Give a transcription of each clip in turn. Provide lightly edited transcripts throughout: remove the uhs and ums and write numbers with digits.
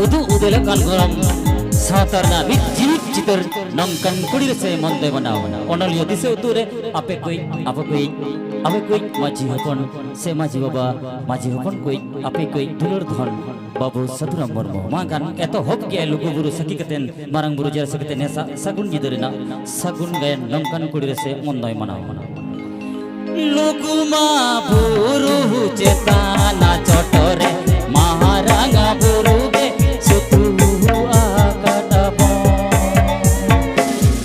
uduk udele kan goram satarna mit jivit citar nongkan kudir se monte banao onolio dise uture ape koi maji hopon se maji baba maji hopon koi ape koi dulur dhon babu Sadhuram Murmu makan eto hop ke lugu buru saki katen marang buru jar sakiten esa sagun giderina sagun gayan nongkan kudir se mondoi manao lugu ma buru cetana cotore maharanga buru ge sutu akadabo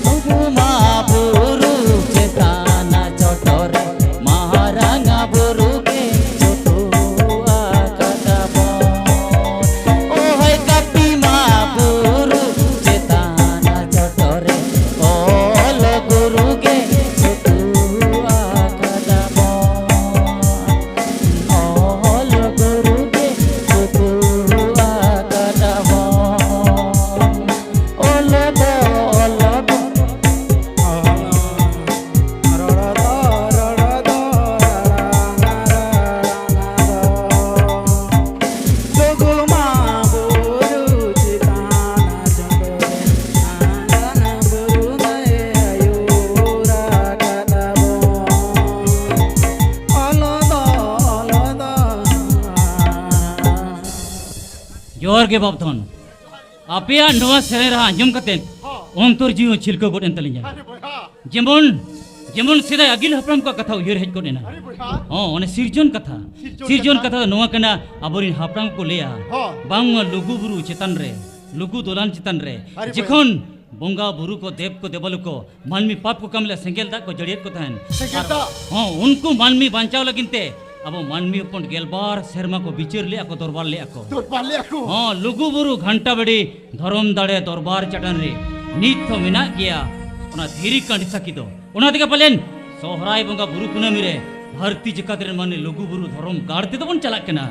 lugu ma buru cetana cotore maharanga buru ge sutu akadabo oh hai kapi ma buru cetana cotore oh lo guru ge sutu akadabo oh lo guru ge sutu akadabo oh lo bo जोर के बाबथन आपिया नवा सेरेरा अंजम कतेन अंतर जीव छिलको Goten तलिया जेमन जेमन सेदा अगिल हपराम का कथा उयर हेज कोनेना ओने सिरजन कथा नवा कना आबरिन हपराम को लेया बांग लुगु बुरु चेतन रे लुगु दोलान चेतन रे जखन बोंगा बुरु को देव को देवल को मानमी पाप को कमले सेंगेल दा को जड़ियत को थान उनको मानमी बांचाव लगिनते अब मानवी अपन गेलबार शर्मा को बिचर ले को दरबार ले को हां लुगु बुरु घंटा बड़ी धरम दाड़े दरबार चटन रे नीत तो मिना गया ओना धीरी कंडी सकी दो ओना दिके पलेन सोहराय बंगा बुरु कुनामी रे भारती जकात रे माने लुगु बुरु धरम गाड़ते तो बन चला केना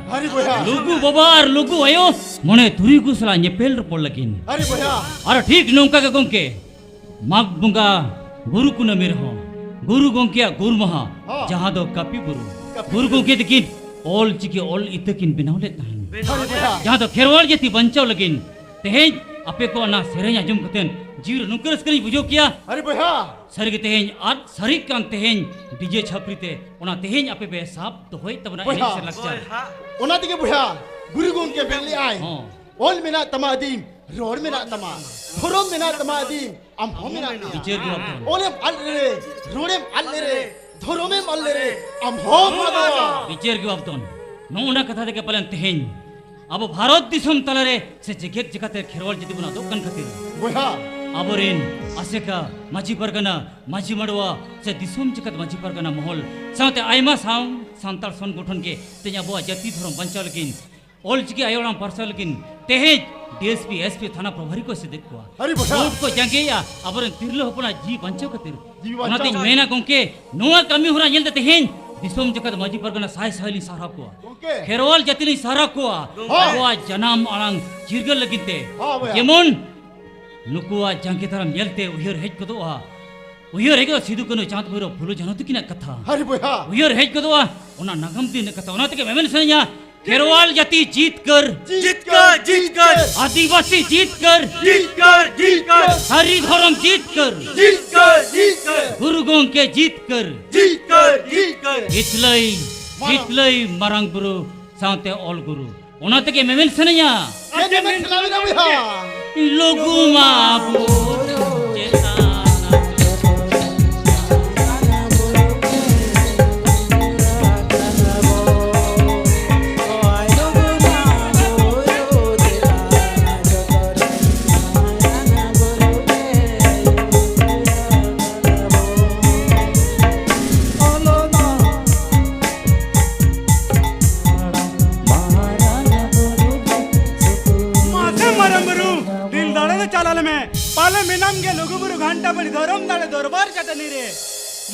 लुगु बबार लुगु आयो मने तुरी गुसला नेपेल रे पड़ लगिन अरे ठीक नौका के गोंके माग बंगा बुरु कुनामी रे हो गुरु गोंकिया गुरु महा जहां दो कापी बुरु गुरु गोंके दिकिन ऑल चिके ऑल इतकिन बिनाव ले ताहन जहां तो खेरवाल जेती बंचाव लगिन तेहेज अपे को ना सेरें आजम कतेन जीर नुकरस करी बुझो किया अरे भैया सरी के तेहेज आज सरी कान तेहेज डीजे छापरीते ओना तेहेज अपे बे साफ तो होय तबना एने से लगचा ओना दिके भैया गुरु गोंके बेली आय ऑल मेना तमादीम रोड मेना तमा फरम मेना तमादीम अम हो मेना विचेर गो ओले अल्ले रोडेम अल्ले रे धरोमे मल्ले रे अम हो मादवा विचेर गो अबतन नोना कथा देके पलन तेहेज अब भारत दिसम तलरे से जगत जगते खेरवाल जति बना दो कन खातिर भैया आबोरेन आसेका माजी परगना माजी मडवा से दिसम जगत माजी परगना महल साथे आइमा सांताल संगठन के तेया बो जाति धर्म बंचाव लगिन ऑल चिके आयोराम पार्सल लगिन तेहेज डीएसपी एसपी थाना प्रभारी को से देखवा अरे भैया को जंगेया आबोरेन तिरलो अपना जी बंचाव खातिर ओनाते मेना गोंके नोआ कमी हुरा नेल देते हेन दिसम जगत माजी परगना साय सायली सारा को खेरवाल जतिली सारा को वो जनाम आंग जिरगल लगिते जेमन नुकुआ जंगे तरम नेलते उयर हेज कदोआ उयर हेग सिदु कनो चांद भरो फुलो जनत किना कथा अरे भैया उयर हेज कदोआ ओना नगम दिन कथा ओनाते के मेमेन सनिया खेरवाल जाति जीत कर आदिवासी जीत कर हरि धर्म जीत कर गुरु गोंके जीत कर हितलई मारांग बुरु साथे ऑल गुरु ओनाते के मेमेन सनिया लोगु मा बुरु पाले मिनाम के लोगु बुरु घंटा बड़ी धरम दाले दरबार चटनी रे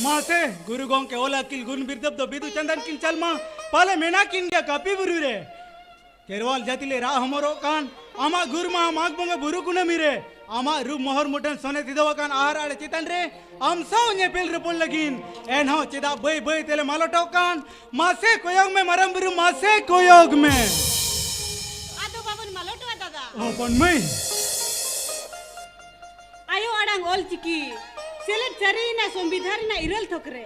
मासे गुरु गोंके ओला किल गुन बिरदब दो बिदु चंदन किन चलमा पाले मेना किन के कापी बुरु रे केरवाल जातिले रा हमरो कान आमा गुरमा माग बंगे बुरु कुनमी रे आमा रु मोहर मुटन सोने तिदवा कान आहार आले चितन रे आम साउ ने पेल रे पोल लगिन एन हो चिदा बय बय तेले मालोटो कान मासे कोयोग में मरम बुरु मासे कोयोग में आदो बाबन मालोटो दादा अपन मैं आयो आड़ांग ऑल चिकी सेलेट सरी ना संविधान ना इरल थोकरे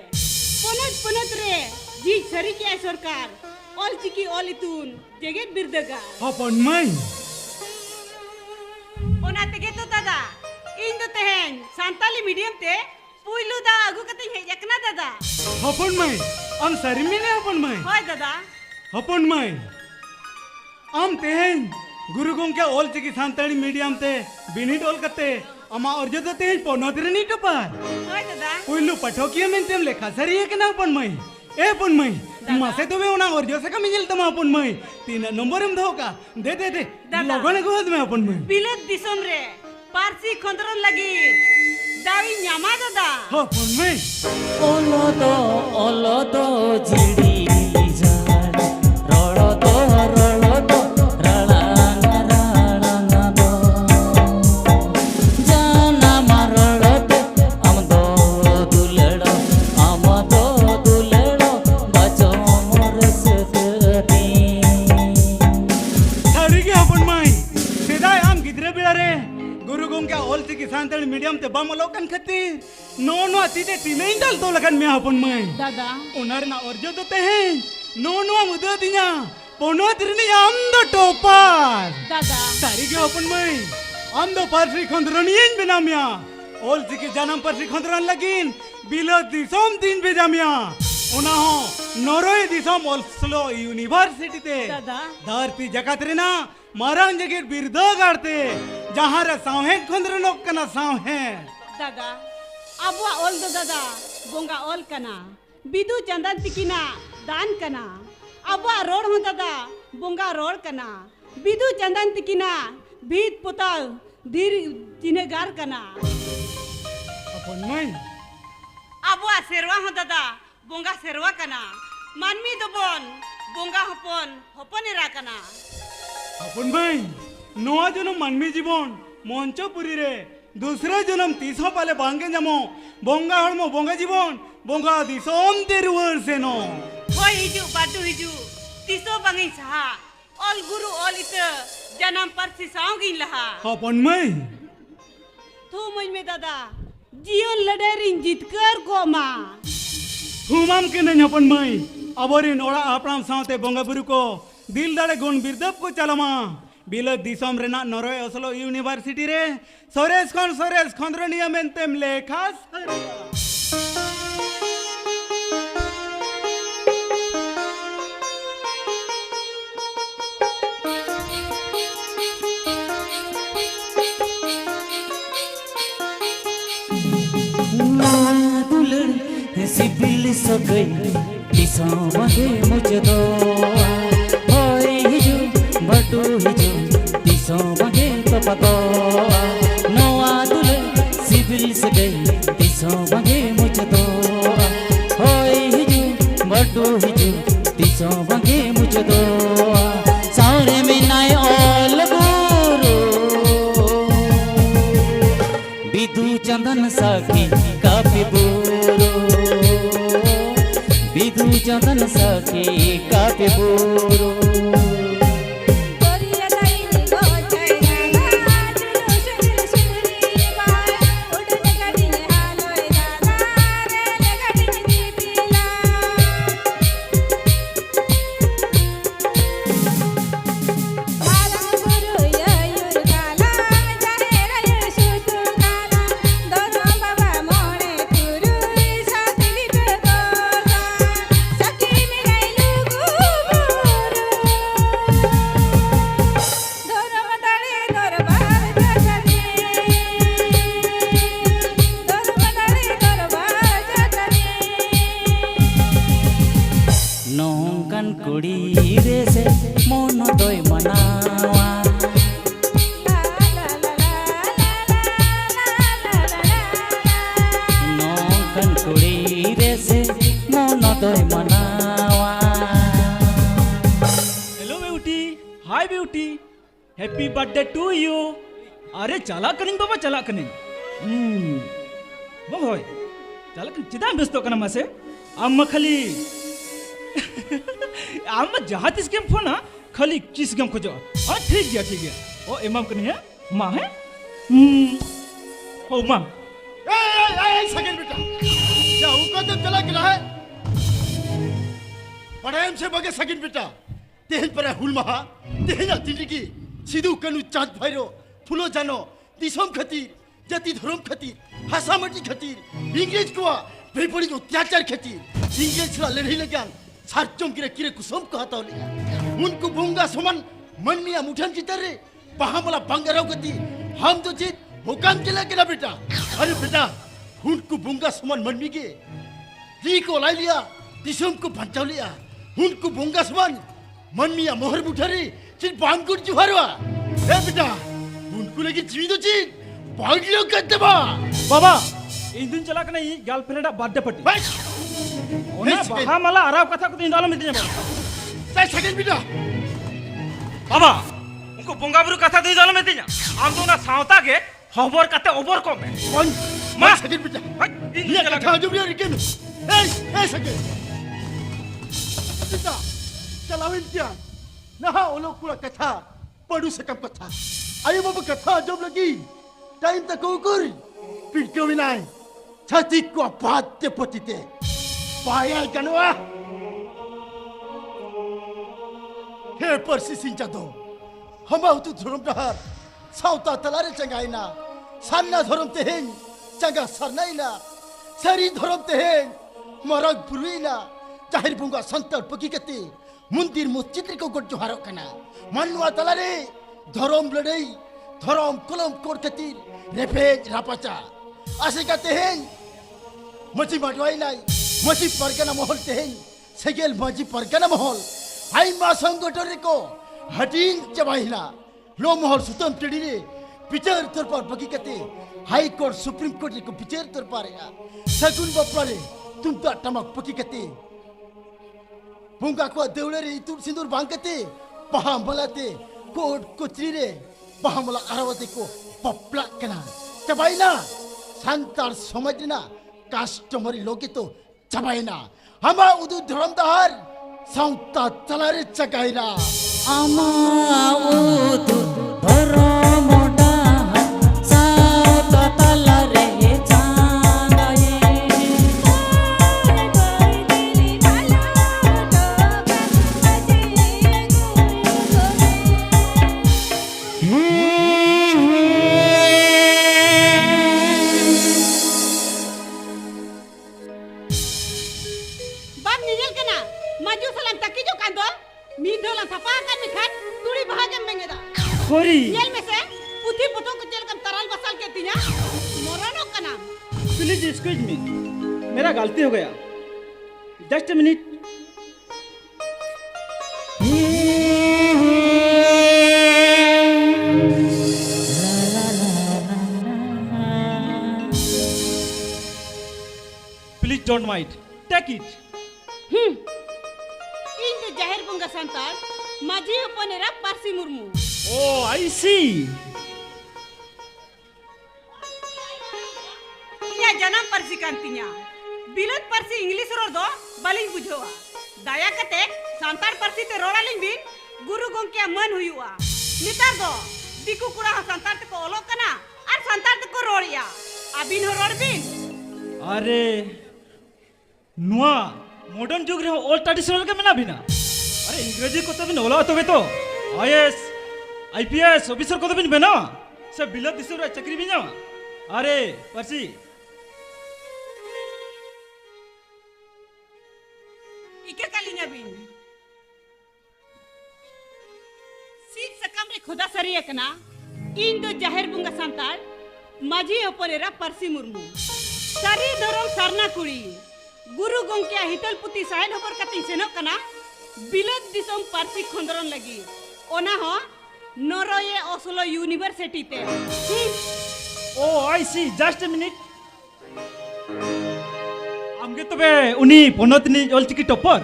पनत रे जी सरी के सरकार ऑल चिकी ऑल इतुन जेगेट बिरदगा अपन मैं ओना तेगे तो दादा इन दो तेहेन सांताली मीडियम ते पुइलु दा आगु कते हेजकना दादा अपन मैं हम सरी में अपन मैं होय दादा अपन मैं हम तेहेन गुरु गोंके ऑल चिकी सांताली मीडियम ते बिनिट ऑल कते अमा अर्ज तो तेहेन पनत रे नी टपार होय दादा पुइलु पठोकिया में तेम लेखा सरी है ना अपन मैं ए अपन मैं मासे तो वे ओना अर्ज से कमी जल तमा अपन मैं 3 नंबर में धोका दे दादा। लोगों ने कहत में अपन मैं बिलत दिसम रे पारसी खंदरन लगी दावी न्यामा दादा अपन मैं ओलोदो जिड़ी जान रोड़ोदो रड़ांगरांगदो जाना मारोड़ोदो आमदो दुलड़ो बचो मोर सकती सारी के अपन मैं सीधा हम गिदरे बिड़ा रे गुरु गोंके ऑल चिकी सांताली मीडियम ते बम लोकन खतिर नो अतीते तीने इंदल तो लगन में अपन मैं दादा उनार ना अर्ज दोते हैं नो मुदो दिया पोनो तिरनी आम दो टोपार दादा सारी के अपन मैं आम दो परसी खंदरनियन बिनामिया ओल चिकी जन्म परसी खंदरन लगिन बिलो दिसोम दिन बेजामिया उना हो नोरोय दिसोम ओस्लो यूनिवर्सिटी ते दादा धरती जगत रे ना मारांग जगेर बिरदो गाड़ते जहाँ रे सावहे खंदरनोक कना सावहे दादा अबुआ ओल दो दादा बोंगा ओल कना बिदु चंदन तिकिना दान कना अबुआ रोड हो दादा बोंगा रोड कना बिदु चंदन तिकिना भीत पुताल धीर जिनेगार कना अपन मैं अबुआ सेरवा हो दादा बोंगा सेरवा कना मानमी दोबन बोंगा हपन हपनेरा कना अपन भाई नवा जन्म मानवी जीवन मंचपुरी रे दूसरा जन्म तीसो पाले बांगे जमो बोंगा हड़मो बोंगा जीवन बोंगा दिसोम तेरुवर से नो होय हिजु बाडू हिजु तिसो बंगी सहा ऑल गुरु ऑल इत जन्म पर सिसाओगी लहा अपन मैं थू मुझ में दादा जीवन लड़ेरिन जीतकर गोमा हुमाम के नहीं अपन मैं अबोरिन ओड़ा आपराम सावते बोंगा बुरु को दिल दाड़े गुण बिरदप को चलमा बिलो दिसोम रेना नरोय ओस्लो यूनिवर्सिटी रे सोरेस खंदरनिया मेंतेम लेखा सिबिल सगई दिसो बगे मुझे दो होय हिजु बटू हिजु दिसो बगे पपको नवा दुले सिबिल सगई दिसो बगे मुझे दो होय हिजु बटू हिजु दिसो बगे मुझे दो सारे में नाय ओल गुरु बिदु चंदन सखी काफी बुरो बिदु चंदन सखी काफी बुरो कुड़ी रे से मोन दोय मनावा नौकन कुड़ी रे से मोन दोय मनावा hello beauty hi beauty happy birthday to you अरे चला करें बाबा चला करें वो होय चला करें चिदा व्यस्त करना मसे आम खाली आम जहाँ तीस गेम फोन खाली किस गेम खोजो हाँ ठीक है ओ एमाम कनी है मा है ओ मा सेकंड बेटा क्या उनको तो चला गिरा है पढ़ाई से बगे सेकंड बेटा तेहन पर हुल महा तेहन तिंडिकी सिधु कनु चाँद भैरो फुलो जानो दिसम खतीर जाति धर्म खतीर हासामटी खतीर इंग्रेज को बेपड़ी अत्याचार खतीर इंग्रेज ला लड़ाई लगा सार्चों किरे किरे कुसुम को हाथ लिया उनको बुंगा समान मन मिया मुठन की तरह पहामला बंगाराव गति हम तो जीत हुकाम चला के ना बेटा अरे बेटा उनको बुंगा समान मन मिगे री को लाई लिया दिसम को बचाव लिया उनको बुंगा समान मन मिया मोहर मुठरी चिर बांगुर जुहारवा ए बेटा उनको लगी जीवी तो जीत बांगलियों करते बा बाबा इंदुन चला के नहीं गर्लफ्रेंड बर्थडे पार्टी बस ओना बहा मला आराव कथा को इंदालो मिटिया बाबा सही सेकंड बेटा बाबा उनको बोंगाबुरु कथा दे इंदालो मिटिया आम तो ना सावता के हबर कते ओवर को में कौन मां सेकंड बेटा इंदुन ये चला कथा जो भी रिकेन ए सेकंड बेटा चलावें क्या ना वो लोग पूरा कथा पढ़ू से कम कथा आयो बाबा कथा जब लगी टाइम तक उकुर फिर क्यों भी नहीं छाती को बात पतिते पाया कनवा हे परसी सिंचा दो हम आउतु धर्म डहार साउता तलारे चंगाइना सान्ना धर्म तेहेन चंगा सरनाइना सरी धर्म तेहेन मरग पुरुइना जाहिर बुंगा संतर पकी कते मंदिर मस्जिद को गोट जोहारो कना मनवा तलारे धर्म लड़ाई धर्म कलम कोर कतीर रेफेज रापाचा आसे का तेहेन मची मटवाई नाई मची परगना महल तेहेन सेगेल मची परगना महल हाई मा संगठन को हटीन चबाइना लो महल सुतम टेडीरे पिचर तर पर बगी कते हाई कोर्ट सुप्रीम कोर्ट को पिचर तर पारेगा सगुन बपरे तुम तो टमक पकी कते बुंगा को देवले रे तुम सिंदूर बांगते पहा मलाते कोट कुचरी रे पहा मला आरावते को पपला कना चबाइना संतार समझना कास्टमरी लोगे तो चबाइना हमा उदु धर्म दहार साउता तलारे चगाइना आमा उदु धर्म दहार साउता तलारे चगाए कोरी येल में से पुथी पुथो को चल कम तरल बसल के तिया मोरनो कना प्लीज एक्सक्यूज मी मेरा गलती हो गया just a minute please don't mind take it in तो जाहिर बुंगा संताल माझी अपनेरा पारसी मुर्मू ओ आई सी इया जन्म परसी कांतिया बिलत परसी इंग्लिश रो दो बलिंग बुझोवा दाया कते सांतार परसी ते रोड़ा लिंग बिन गुरु गोंकिया मन हुयुआ नितार दो दिकु कुड़ा सांतार ते को ओलो कना और सांतार ते को रोड़िया अबिन हो रोड़ बिन अरे नुआ मॉडर्न जुग रे ओल्ड ट्रेडिशनल के मेना बिना अरे इंग्रेजी को तो बिन ओला तो बेतो आईएएस आईपीएस ऑफिसर को तो बिन बना सब बिलत दिसुरा चक्री बिना अरे परसी इके कालिंगा बिन सीट सकम रे खुदा सरी एकना इन दो जाहिर बुंगा सांतार माझी अपनेरा परसी मुर्मू सरी धरम सरना कुड़ी गुरु गोंकिया हितल पुती साइड होकर कति सेनो कना बिलत दिसम पारसी खंदरन लगी ओना हो नोरोये ओस्लो यूनिवर्सिटी ते ओ आई सी जस्ट अ मिनट आमगे तबे उनी पनतनी ऑलचिकी टॉपर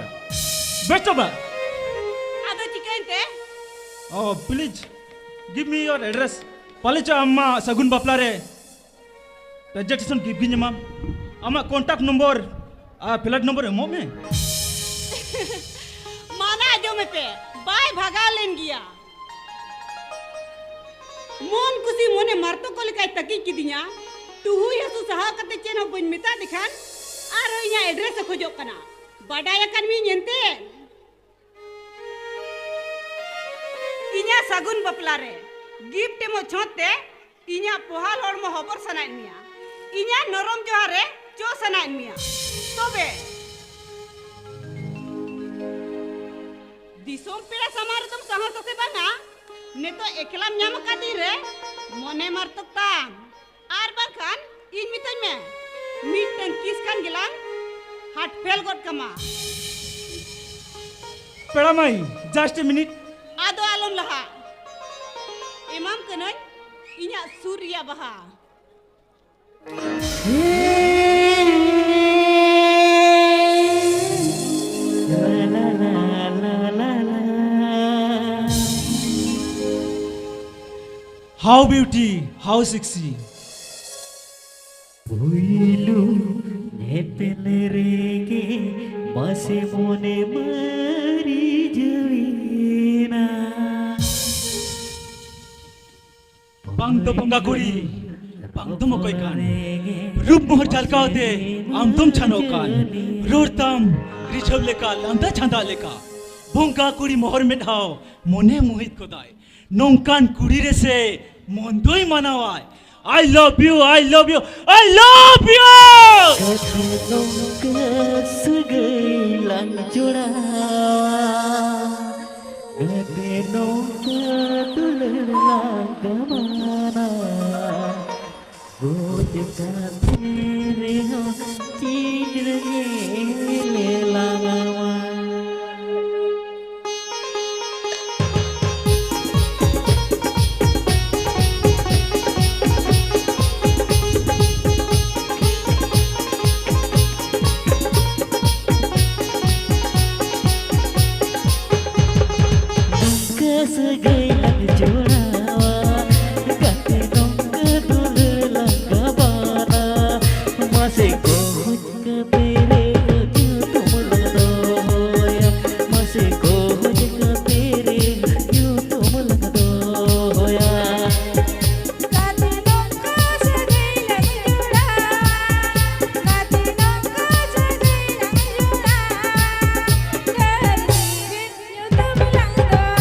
बेस्ट ऑफ आदो चिकेनते ओ please give me your address पालेचा अम्मा सगुन बापला रे प्रेजेंटेशन गिव गिन मा अम्मा कांटेक्ट नंबर फ्लैट नंबर एमो में माना जो में पे बाय भगा लेन गया मन कुसी मोने मारतो को लेकाय तकी किदिया तुहु यसु सहा कते चेनो बन मेता दिखान आर इया एड्रेस खोजो कना बाडाय कन मी नेनते इया सगुन बपला रे गिफ्ट मो छोते इया पोहाल और मो हबर सनाय मिया इया नरम जोहारे चो सनाय मिया तबे दिसोम पेड़ा समार तुम सहर तो से बांगा ने तो एकलाम ᱧᱟᱢ ᱠᱟᱫᱤ रे मने मार तकता आर बाखान इन मितन में मीटन किस कान गिलाम हाट फेल गट कमा पेड़ा माई जस्ट ए मिनिट आदो आलम लहा इमाम कनन इnya सूर्या बहा How beauty, how sexy. Builu nepelerege masih mone mari jawina. Bang to bunga kuri, bang to mokoy kan. Rup mohar jalka hote, am tum chano kan. Rortam, rishav leka, landa chanda leka. Bunga kuri mohar में ढाओ, मोने मोहित को दाए. नौकान कुड़ी रे से मोंदोई मनावाय. I love you, I love you, I love you. Kata nongka segailang jorawa, kata nongka tulelang kemana. Bojka tereho cinrege lelangawa. Segailang jorawa, kata nongka tulelang kemana. Masih kohut ke tere ju tumlang doya, masih kohut ke tere ju tumlang doya. Kata nongka segailang jorawa, kata nongka segailang jorawa, tersirit ju tumlang doya.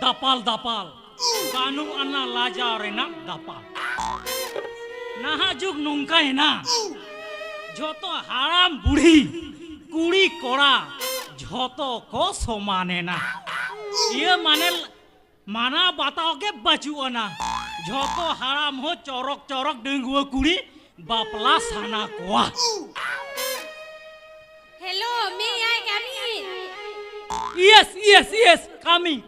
dapal dapal kanu ana laja rena dapal nah juk nongkai na झोतो हाराम बुढ़ी कुड़ी कोड़ा झोतो को समाने ना ये माना बताओ के बचुआ ना झोतो हाराम हो चौरक चौरक डेंगुआ कुड़ी बापला साना कोआ Hello, may I come in? yes coming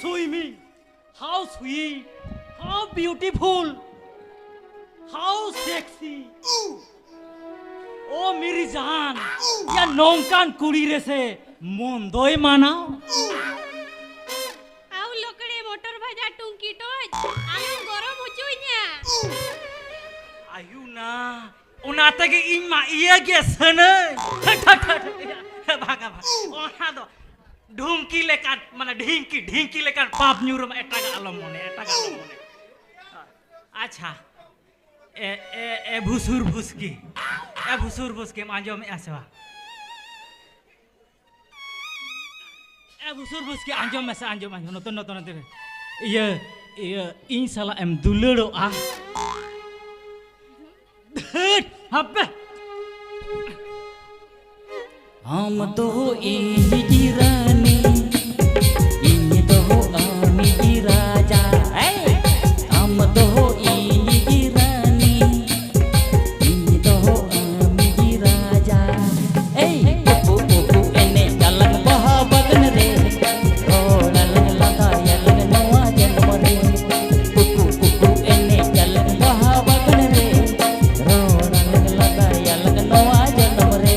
swimming. How sweet, how beautiful, how sexy. Oh मेरी जान, या नौकान कुड़ी रे से मोंदोय मानाओ. Aw lokade motor bhaja tungki toj. Alam gorom ucunya. Ayu na, unata ke ima iya ke sana. Baga. Ona do. ढूंकी लेकर माने ढींकी लेकर पाप न्यूरो में एटागा आलम मोने अच्छा ए भुसुर भुसकी मांजो में आसवा ए भुसुर भुसकी आंजो में से आंजो नतन ये इन साला एम दुलड़ो आ हब्बे हम तो इन्हीं रानी इन्हीं तो आमी राजा हम तो इन्हीं रानी इन्हीं तो आमी राजा पुपु एने jalan baha bagan re rodalang lata yalang nawa jengmo re pupu ene jalan baha bagan re rodalang lata yalang nawa jengmo re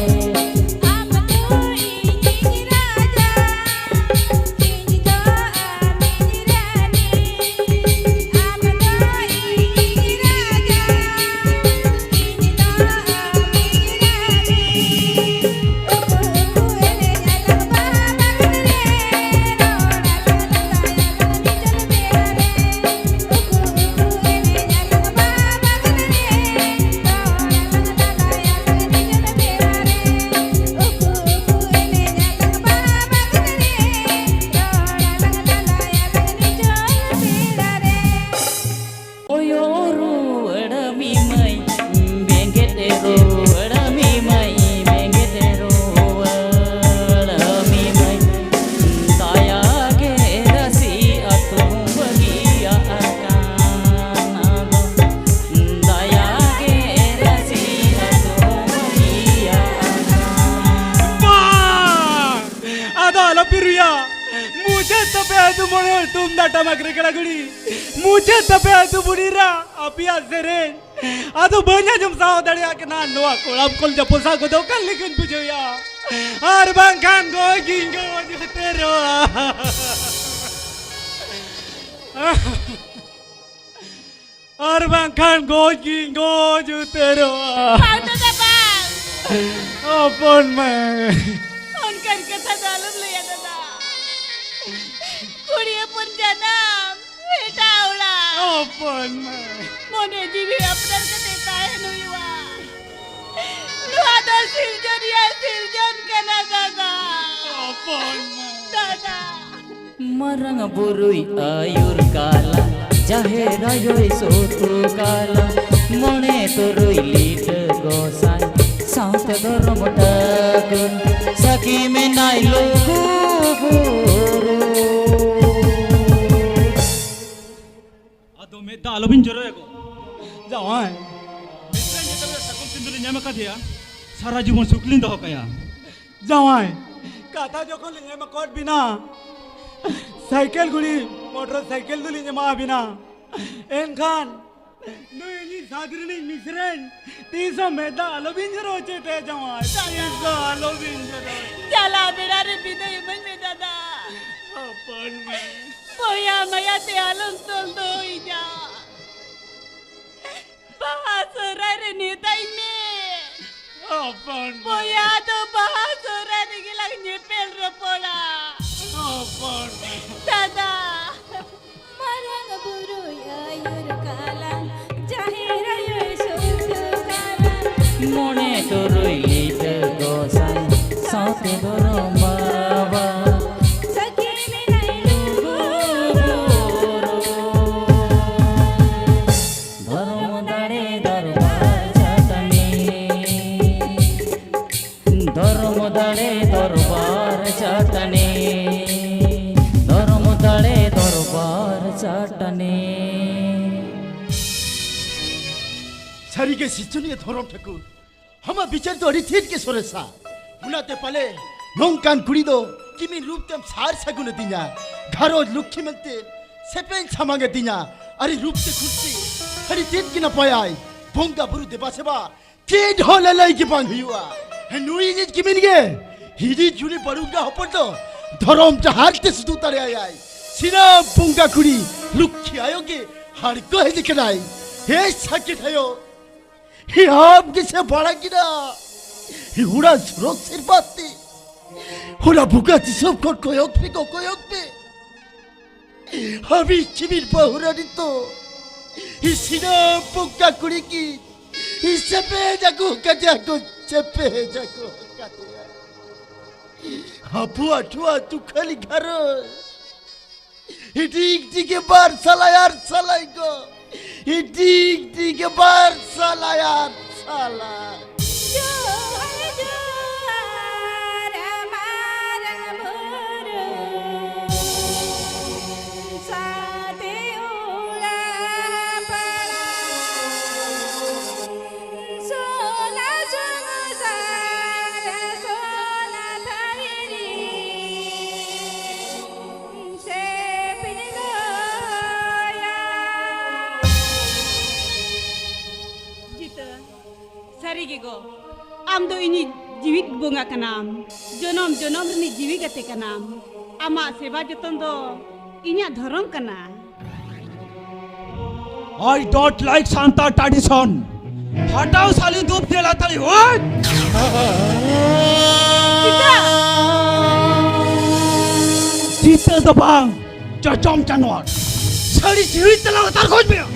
मुझे तपे मोनो तुम दाटा मकरे कड़गड़ी मुझे तपे बुढ़ीरा अपिया सेरेन अदो बन्या जम साव दड़िया के ना नोआ कोलाम कोल जपोसा को दो कल लिखन बुझोया आर बांखान गो गिंगो जुतेरो आर बांखान गो गिंगो जुतेरो पाउतो दा bang. अपन मैं उनकर कथा दालम लिया दादा. कुड़िया पर जन्म बेटा उड़ा. अपन मैं मोने जीवी अपना के देता है नुईवा. नुआ दा सिरजन कना दादा. अपन मैं दादा. marang burui ayur kala jahe rayoi sotu kala mone turui lit gosan saute dorom tagun saki menai logu ado me dalobin joroego जावाय मित्र ने तबे सकम सिंदुली ᱧᱟᱢ ᱠᱟᱫᱮᱭᱟ सारा जीवन सुकलिन दो कया जावाय काथा जखन लिंगे में कोट बिना साइकिल गुड़ी मोटरसाइकिल दुली ᱧᱟᱢᱟ बिना एनखान नुईनी सादरिनी मिसरेन तीसो मेदा आलोबिन जरो चेटे जावाय तीसो आलोबिन जरो चला बेड़ा रे बिदई मन में दादा. अपन में पोया मया ते आलम तोल दो इजा. bahasa रे नेताई में. अपन में पोया तो bahasa रे gilang nyepel ropola. अपन में दादा. Marang buruy মনে তো রইত গোসাই সাথে ধরম বাবা ধর্ম দাঁড়ে দরবার চাটানি ধর্ম দাঁড়ে দরবার চাটানি ধর্ম দাঁড়ে দরবার চাটানি सारी के सिचुनिए धरम ठाकुर हम विचार तो अड़ी थीर के सोरेसा उनाते पले नौकान कुड़ी दो किमिन रूप तम सार सगुन दिना घरो लुखी मनते सेपेन छमांगे दिना अरे रूप ते खुशी अरे तीन की न पायाई भोंगा बुरु दे बासेबा के ढोले लाई की बांग हुआ है नुई निज किमिन गे हिदी जुनी बड़ुगा होपर तो धरम जहार ते सुदू तारे आई सिना भोंगा कुड़ी लुखी आयोगे हर को है दिखलाई हे साकिट है ही आप किसे बड़ा गिरा ही हुड़ा सुरोग सिर बाती हुड़ा भूखा जिसम को कोयोक पे अभी चिमिर बहुरा तो ही सिना भूखा कुड़ी की ही सेपे जागो कजागो सेपे जागो कतिया हापुआ ठुआ तू खाली घर ही ठीक के बार साला यार साला को ठीक बार साला यार साला सारी के गो आम दो इनी जीवित बोंगा का नाम जनम जनम नी जीवी गते का नाम आमा सेवा जतन दो इन्या धर्म का ना I don't like Santa tradition. हटाओ साली धूप जलाता नहीं ओए जीते तो बांग चचम चनवार सारी जीवित तलाव तार खोज में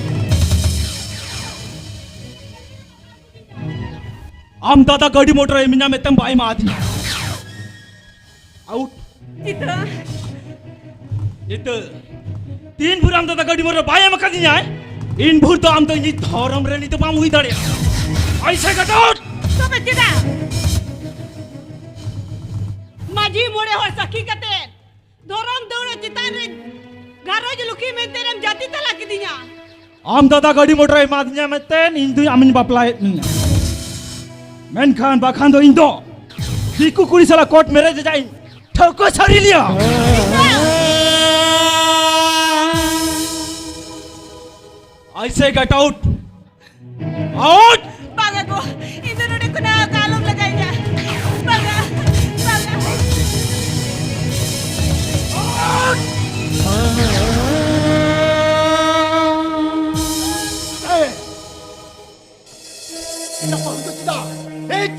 आम दादा गाड़ी मोटर एमिना में तम बाई मार दिया आउट चित्रा itu तीन भूर आम दादा गाड़ी मोटर बाई में कर दिया है इन भूर तो आम तो ये धर्म रे नहीं तो बाम हुई दाड़े ऐसे कटाउट तो बेचिदा माझी मोड़े हो सखी कते धर्म दौड़े चितान रे घरो जो लुकी में तेरम जाति तला की दिया आम दादा गाड़ी मोटर मार दिया में तेन इंदु आमिन बापला मेनखान बाखान दो इंदो दिकु कुड़ी साला कोर्ट मेरे जाइन ठोको छरी लिया ऐसे गेट आउट आउट बागा को इधर उड़े कुना कालम लगाई जा बागा बागा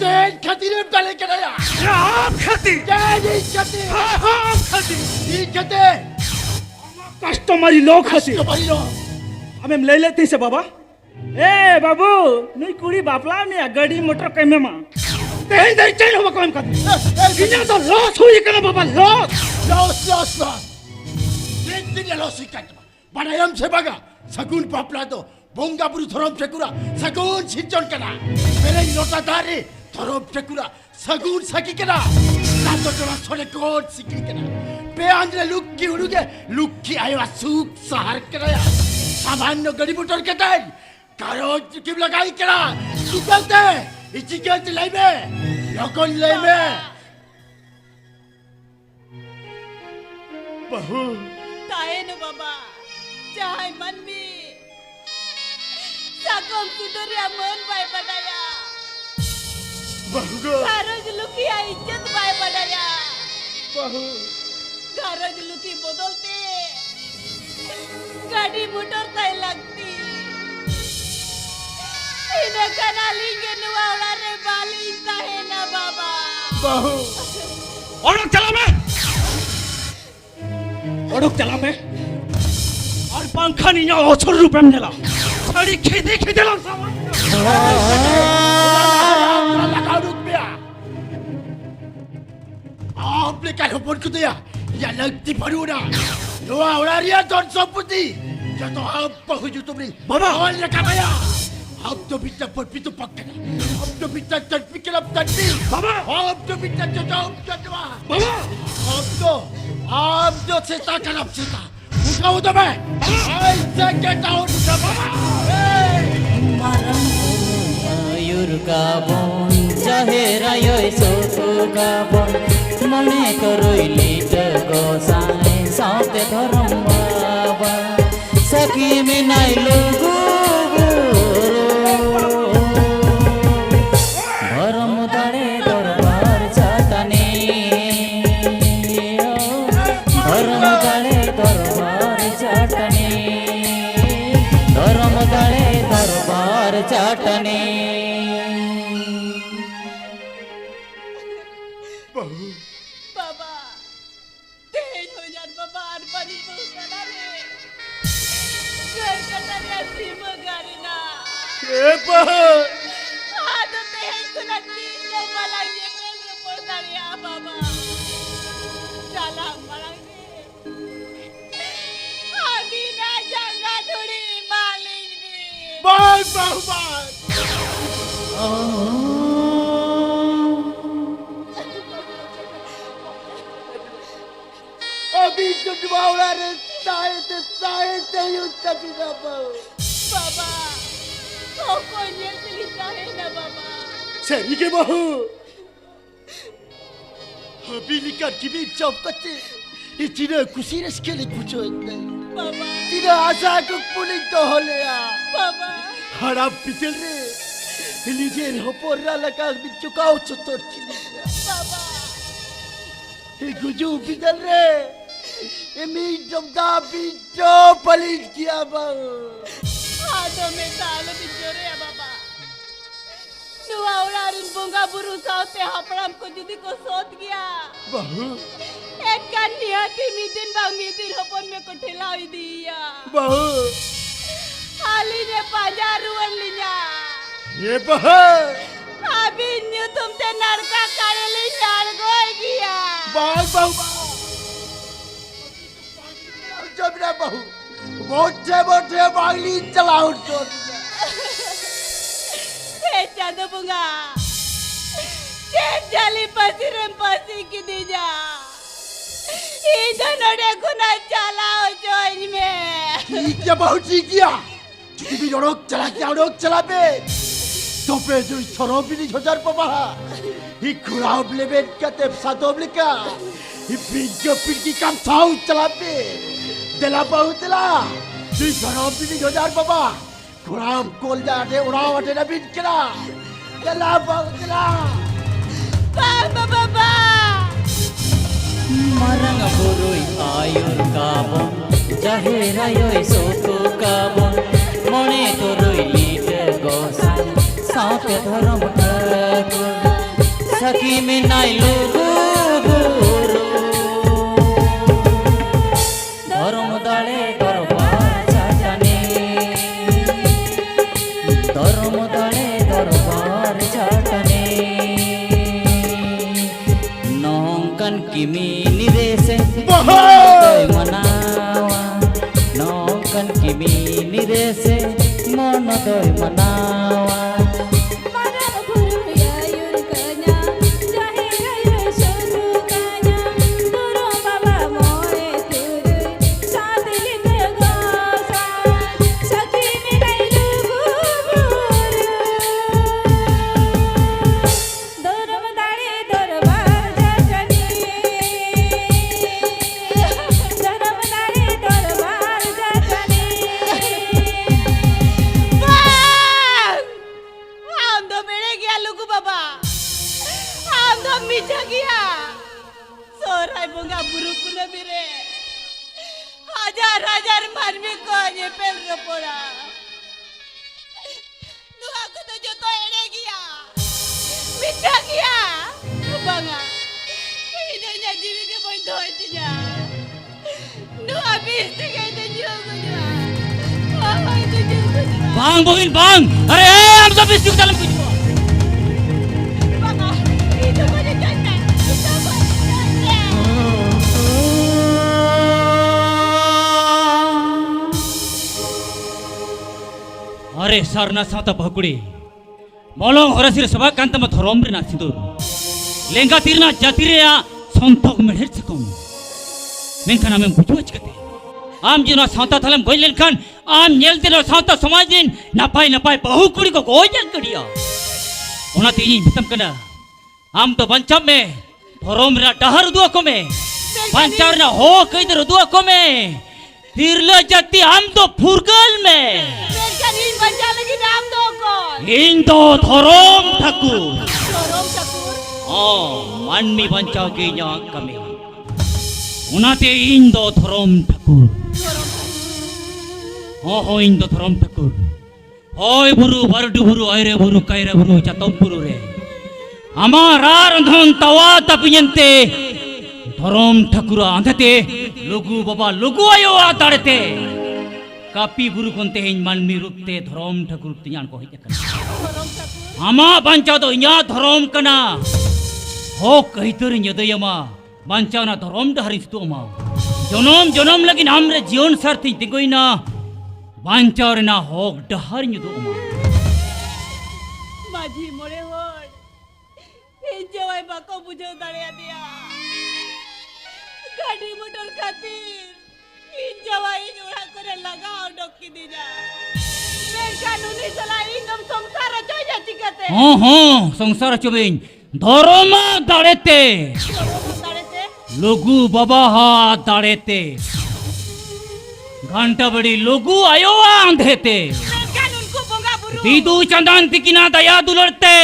तेज खती ने पहले कराया आप खती तेज खती आप खती ये खते कस्टमरी लोग खती कबाई लो हमें ले लेते से बाबा ए बाबू नहीं कुड़ी बापला में गाड़ी मोटर कैमे मा तेरी दे चल हो काम कर इन्हें तो लॉस हुई करना बाबा लॉस लॉस दिन लॉस ही काट बड़ा हम से बगा सगुन पापला तो बोंगा बुरु थरम फेकुरा सगुन सिंचन करा मेरे लोटा दारे थरम फेकुरा सगुन सकी करा ना तो जरा छोड़े कोट सिकली करा पे आंजले लुक्की उड़ुगे लुक्की आया सूप सहार कराया सामान्य गड़ी मोटर के ताई कारो की लगाई करा सुकलते इसी के लाई में लोकन लाई में बहू ताए न बाबा चाहे मन में साकोम सिदरिया मन बाय बनाया बहू गो घरोज लुकिया इज्जत बाय बनाया बहू घरोज लुकी बदलते गाड़ी मोटर ताई लगती इन्हें कनाली के नुआवड़ा रे बाली ताहे ना बाबा बहू और चला मैं और bangkhan inya ochor rupem nela. Sari khede langsung. Lakarut biya. Apne kaya hopon ko dia. Ya lagti paruna. Doa oraria don samputi. Jatuh apa hujud ni? Baba. Awal nak kaya. Ab to bitta पर पितु पक्का अब तो बिtta चट pickle अब तंडी बाबा अब तो बिtta चटाओ चटवा बाबा अब तो सेता करब सेता उठाओ तो मैं ऐसे गेट आउट बाबा Marang ayur kabon jaherayoy soto kabon mone koroi lita gosai saute dharam baba sakhi minai lugu dharam dare darbar chatane dharam dare darbar chatane dharam dare darbar chatane बाबा तेज हो जान बाबा अनपढ़ी बहुतना रे घर कटरिया सीम गारीना ए बह आदो तेज कुलती जो मलांगे पेल रिपोर्ट दारिया बाबा चला मलांगे अभी ना जंगा थोड़ी मालिक भी बाय बाय अभी तो दुआरा रे साए युद्ध बिना बाबा तो कौन ये लिखा है ना बाबा सही के बहू अभी लिखा कि भी चौकते इतने खुशी रस के लिए पूछो इतने बाबा इतने आशा को पुलिस तो हो लिया बाबा हराम पिछल रे लीजिए होपोरा लगा बिचुकाओ चतुर चिलिया बाबा ये गुजू पिछल रे ये मीटम दा बिचो पलिस किया बाबू आदो में तालो बिचोरे या बाबा नुआ उड़ारिन बुंगा बुरु साउते हपड़ाम को जुदी को सोत गया बहू एक कन्या थी मीदिन हपन में को ठेलाई दिया बहू हाली ने पाजा रुवन लिया ये बहू अभी न्यू तुमसे नरका करे ले यार गोय गया बहू जब ना बहू मोटे बागली चलाओ तो चादो बुंगा जाली पसी की दीजा इधर नोड़े गुना चलाओ जोइन में ठीक है बहुत ठीक किया चुकी भी रोक चला पे तो पे जो छोरो भी नहीं हजार पापा ही खुराब लेवे क्या ते सातों लिखा ही पिंकी काम साउ चला पे दिला बहुत दिला जो छोरो भी नहीं हजार पापा खुराब कोल जाते उड़ाव अटे ना बिन करा दिला बहुत दिला बाबा Marang burui ayur kabon jaherayoy soto kabon mone koroi lita gosai saute dharam Thakur sakhi minai lugu guru dharam dale darbar chatane dharam dale darbar chatane nongkan kimi nirese monodoy manawa nongkan kimi nirese monodoy manawa Marang buru ayur kanya jaherayoy soto kanya turu baba moe turu saat lite gosan sakhi minai lugu buru dharam dare darbar jatani dharam dare darbar jatani हम तो बेड़े गया लुगु बाबा हम तो मीठा गया सोराय बुंगा बुरु कुने बिरे हजार मानवी को ये पेल रपोड़ा दुआ को तो जो तो एड़े गया मीठा गया बांगा इधर जा जीवी के कोई धोई जा नु अभी इस के इधर जो Bang Bohin bang. Are am सब इस dalam kuch. Baka, itu ko na janda. Itu ko na janda. Are sarna sata bahukuri. Molong horasir sabak kanta ma thorom rena sidur. Lengga tirna jatire ya sontok medher sekom. Mengkan amem bujuaj kate. Am jino santa thalam goilel kan am nyel tino santa samajin napai bahukuri ko goijal kadiya. Ona tini bitam kana. Am to bancam me thorom rena dahar dua ko me. Bancar na ho kaider dua ko me. Tirla jati am to furgal me. Mereka ni baca lagi dalam doko. Indo thorom thakur. Dorong cakur. Oh, manmi bancau ke nya kami. Unate indo thorom thakur. Oh, indo thorom thakur. Hoy buru bardu buru aire buru kaire buru chatom buru re. Amara randhon tawa tapinyente. Thorom thakur andate lugu baba lugu ayo atarete. Kapi buru konte hin manmi rupte thorom thakur tinyan ko hijakan. Ama bancau to nya thorom kana. Ho kaitur nyadayama bancau na thorom daharis tu ama. Jonom lagi namre jion sarthi tingoina bancau na hok dahar nyudu ama. Maji more hor. Enjoy bako bujau darea dia. Gadi motor khatir. Enjoy jura kore lagao dokki dija. Mereka nuni salai ingam songsara choya chikate. Oh, songsara chobin. Dharma darete. Dorong darete. Lugu baba ha darete. Ghanta badi lugu ayo andhete. Mereka nunku bonga buru. Bidu chandan tikina daya dularte.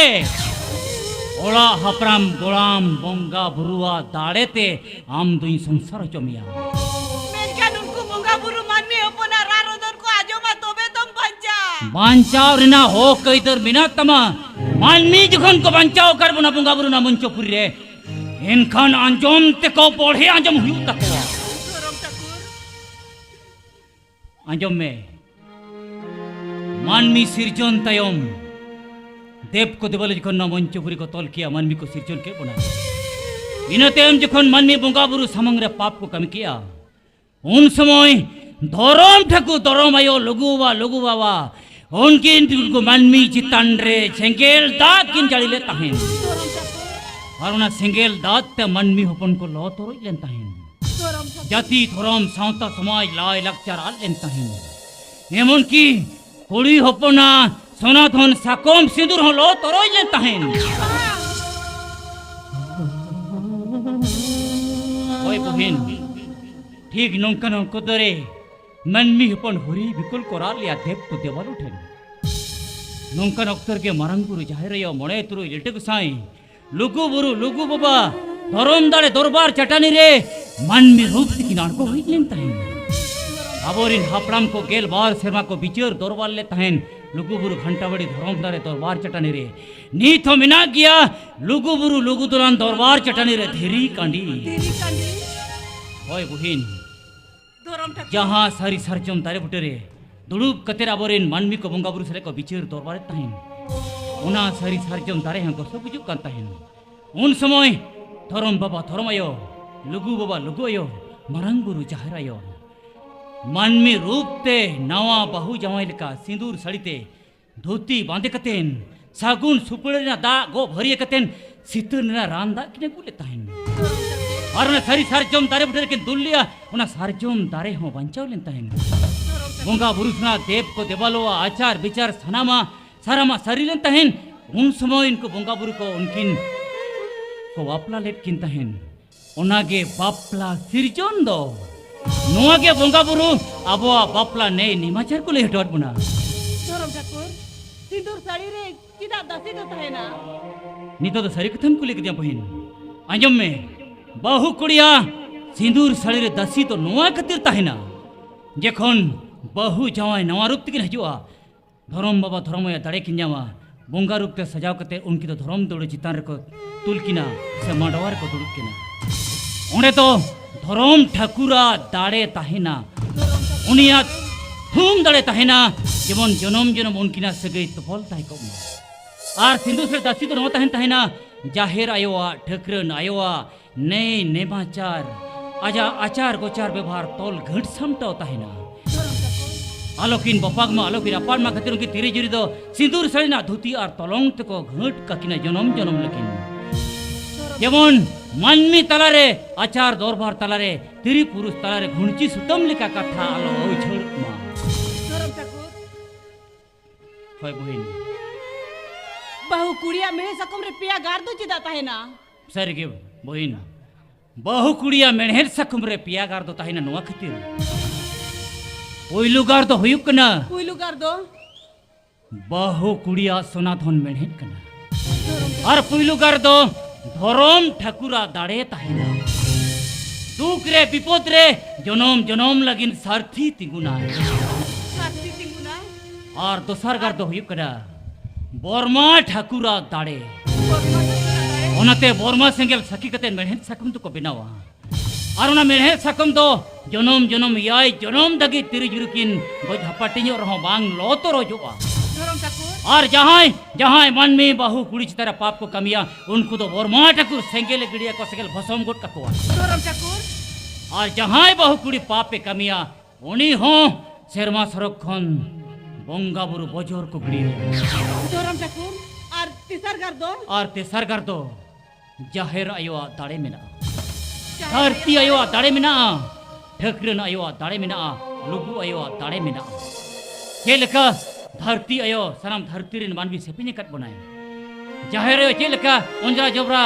Ola hapram dolam bonga burua darete. Am duin songsara chomia. Mereka nunku bonga buru manmi opona rarodon ko ajoma tobe tom banca. Bancau rena ho kaitar minatama manmi jokhon ko bancau karbo na bonga buru na muncho puri re enkhan anjom te ko podhe anjom huyu takwa Dorong cakur. anjom me manmi sirjon tayom dev ko debal jokhon na muncho puri ko tol kiya manmi ko sirjon ke bana inate am jokhon manmi bonga buru samang re pap ko kami kiya un samoy ধরম ঠাকুর ধরম আয়ো লঘু বাবা উনকিন को मानमी चितान रे सेंगेल दात किन जालिले ताहेन Dorong cakur. और उना सेंगेल दात ते मानमी हपन को लो तोरई लेन ताहेन Dorong cakur. जाति धरम सावता समाज लाई लाकचार आल लेन ताहेन एमन की कुड़ी हपना सनातन साकम सिंदूर हो लो तोरई लेन ताहेन ओय बहिन ठीक नौका नौको दरे मनमी हपन होरी बिकुल कोरा लिया देव तो देवाल उठेन नौका नौकर के मारंगुरु जाहिरयो मणे तुरु लेटे गुसाई लुगु बाबा धरम दाड़े दरबार चटानी रे मनमी रूप किनार को होई लेन ताहेन अबोरिन हापराम को गेल बार शर्मा को बिचर दरबार ले ताहेन लुगु बुरु घंटा बड़ी धरम दाड़े दरबार चटानी रे नीथ मिना गया लुगु दुरान दरबार चटानी रे धेरी कांडी Diri kandi. ओय बहिन Dorong cakur. जहाँ सारी सरजम दारे बुटरे दुड़ूब कतेर आबोरेन मानमी को बंगा बुरु सले को बिचर दरबार ताहेन उना सारी सरजम दारे हां को सब बुजुक कान ताहेन उन समय धरम बाबा धरम आयो लुगु बाबा लुगु आयो मारंग बुरु जाहिर आयो मानमी रूप ते नवा बाहु जमाई लेका सिंदूर सड़ीते धोती बांधे कतेन सागुन सुपड़े ना दा गो भरिए कतेन सितर ना रांदा किने गुले ताहेन और ना सारी सरजम दारे बुटरे के दुलिया उना सरजम दारे हो बंचाव लेन ताहेन बंगा बुरुसना देव को देवालो आचार विचार सनामा सारामा सरी लेन ताहेन उन समय इनको बंगा बुरु को उनकिन को बापला लेट किन ताहेन ओनागे बापला सिरजन दो नोआगे बंगा बुरु अबोआ बापला ने निमाचार को ले हटवाट बुना Dorong cakur. Tidur sari re tidak dasi to tahena. नितो तो सारी कथम को लेके दिया बहिन अंजम में बाहु कुड़िया सिंदूर साड़ी रे दसी तो नोआ कतिर ताहेना जेखन बाहु जावाय नवा रूप तिकिन हजुआ धरम बाबा धरमया दाड़े किन जावा बंगा रूप ते सजाव कते उनकी तो धरम दौड़ चितान रे को तुलकिना से मांडवा रे को दुड़ुक किना ओंडे तो धरम ठाकुरा दाड़े ताहेना उनिया थूम दड़े तहना जेमन जनम जनम उनकिना सगै तपल ताय कोमा आर सिंधु से दासी तो नो तहन तहना जाहेर आयोआ ठकरन आयोआ नै नेमाचार आजा आचार गोचार व्यवहार तोल घट समटाव तहना आलोकिन बपागमा आलोकिन अपारमा खातिर उनकी तिरी जुरी दो सिंदूर सड़ीना धोती और तोलंग तको घट काकिना जनम जनम लकिन जेमन मानमी तलारे आचार दरबार तलारे तिरी पुरुष तलारे घुणची सुतम लिका कथा आलो उछड़ मा धरम ठाकुर होय बहिन बहु कुड़िया मेरे सकम रे पिया गार दो चिदा ताहेना सरगे बहिन बहु कुड़िया मेणहेर सकम रे पिया गार दो ताहिना नोआ खातिर पहिलु गार दो हुयुक कना पुइलु गार दो बहु कुड़िया सोनाधन मेणहेर कना और पहिलु गार दो धरम ठाकुरा दाड़े ताहिना दुख रे विपद रे जनम जनम लगिन सारथी तिगुना साथी तिंगुना और दोसर गार दो हुयुक कना बर्मा ठाकुरा दाड़े ओनाते बर्मा सेंगेल सखी कते मेणहेर सकम तो को बनावा और ओना मेणहेर सकम दो जनम जनम याय जनम दगी तिरी जुरुकिन गज हपाटिño रहो बांग लोतो रोजोआ धरम ठाकुर और जहां जहां मन में बहु कुड़ी चितारा पाप को कमिया उनको तो बर्मा ठाकुर सेंगेल गिड़िया को सेंगेल भसम गोट ककोआ धरम ठाकुर और जहां बहु कुड़ी पाप पे कमिया उनी हो शर्मा सरक खन बंगा बुरु बजोर को गिड़िया धरम ठाकुर और तीसर गार दो और तेसर गार दो जाहेर आयोआ दाड़े मेना धरती आयोआ दाड़े मेना ठकरन आयोआ दाड़े मेना लुगु आयोआ दाड़े मेना चेलका धरती आयो सनाम धरती रिन मानवी सेपिने कट बनाए जाहेर आयो चेलका ओंजरा जबरा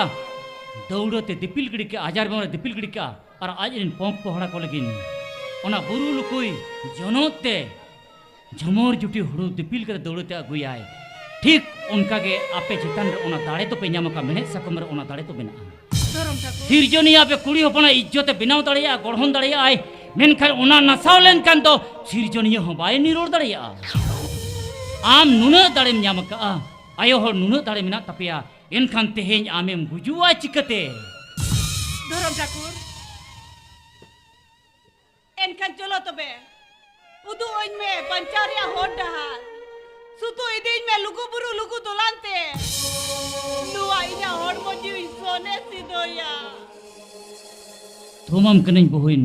दौड़ते दिपिल गिड़ी के आजार में दिपिल गिड़ी का और आज इन पंप पहड़ा को लगिन ओना बुरु लुकुई जनोते झमोर जुटी हुड़ू दिपिल कर दौड़ते अगुयाय ठीक उनका के आपे चितन ओना दाड़े तो पे ᱧᱟᱢका मेणे सकम रे ओना दाड़े तो बिना धरम ठाकुर सिरजनिया पे कुड़ी होपना इज्जत बनाव दाड़िया गढ़न दाड़िया आय मेनखान ओना नसाव लेन कान तो सिरजनिया हो बाय निरोड़ दाड़िया आम नुना दाड़ेम ᱧᱟᱢका आयो हो नुना दाड़े मेना तपिया एनखान तेहेñ आमेम गुजुआ चिकते धरम ठाकुर एनखान चलो तबे उदु ओइन में पंचारिया होड डहार सुतु इदिन में लुगु बुरु लुगु दोलानते नुआ इना होड मोजी सोने सिदोया थुमम कनेñ बहिन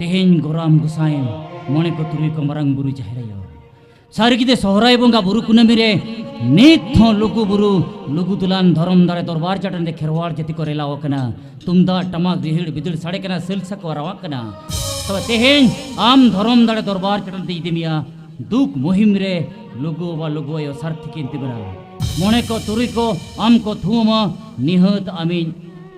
तेहेñ गोराम गुसायम मणे को तुरुई को मरंग बुरु जाहेरायो सारगिदे सोहराय बंगा बुरु कुनमी रे नित हो लुगु बुरु लुगु दुलान धरम दाड़े दरबार चाटन दे खेरवाड़ जति को रेलाव कना तुमदा टमाक दिहिड़ बिदिड़ साड़े कना सेलसा को रावा कना तो तेहेñ आम धरम दाड़े दरबार चाटन दे इदिमिया दुख मुहिम रे लुगु वा लुगु आयो सारथी किंति बरा मणे को तुरुई को आम को थुमा निहत आमिन